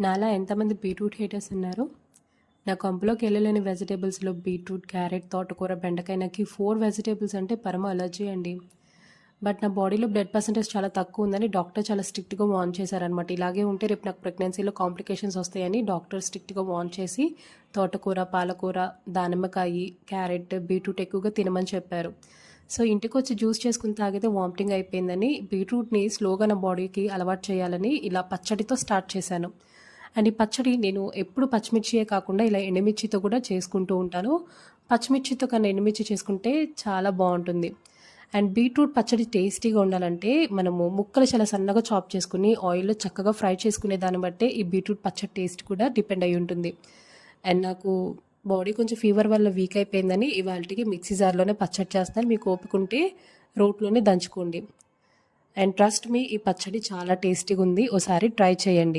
నాలా ఎంతమంది beetroot haters ఉన్నారు? నా కంపులోకి వెళ్ళలేని వెజిటేబుల్స్లో బీట్రూట్, క్యారెట్, తోటకూర, బెండకాయ నాకు 4 వెజిటేబుల్స్ అంటే పరమ అలర్జీ అండి. బట్ నా బాడీలో బ్లడ్ పర్సెంటేజ్ చాలా తక్కువ ఉందని డాక్టర్ చాలా స్ట్రిక్ట్గా వార్న్ చేశారనమాట. ఇలాగే ఉంటే రేపు నాకు ప్రెగ్నెన్సీలో కాంప్లికేషన్స్ వస్తాయని డాక్టర్ స్ట్రిక్ట్గా వార్న్ చేసి తోటకూర, పాలకూర, దానిమ్మకాయ, క్యారెట్, బీట్రూట్ ఎక్కువగా తినమని చెప్పారు. సో ఇంటికి వచ్చి జ్యూస్ చేసుకుని తాగితే వామిటింగ్ అయిపోయిందని బీట్రూట్ని స్లోగా నా బాడీకి అలవాటు చేయాలని ఇలా పచ్చడితో స్టార్ట్ చేశాను. అండ్ ఈ పచ్చడి నేను ఎప్పుడు పచ్చిమిర్చియే కాకుండా ఇలా ఎండుమిర్చితో కూడా చేసుకుంటూ ఉంటాను. పచ్చిమిర్చితో కన్నా ఎండుమిర్చి చేసుకుంటే చాలా బాగుంటుంది. అండ్ బీట్రూట్ పచ్చడి టేస్టీగా ఉండాలంటే మనము ముక్కలు చాలా సన్నగా చాప్ చేసుకుని ఆయిల్లో చక్కగా ఫ్రై చేసుకునే దాన్ని బట్టే ఈ బీట్రూట్ పచ్చడి టేస్ట్ కూడా డిపెండ్ అయి ఉంటుంది. అండ్ నాకు బాడీ కొంచెం ఫీవర్ వల్ల వీక్ అయిపోయిందని ఇవాళకి మిక్సీ జార్లోనే పచ్చడి చేస్తాను. మీకు ఓపిక ఉంటే రోట్లోనే దంచుకోండి. అండ్ ట్రస్ట్ మీ, ఈ పచ్చడి చాలా టేస్టీగా ఉంది. ఒకసారి ట్రై చేయండి.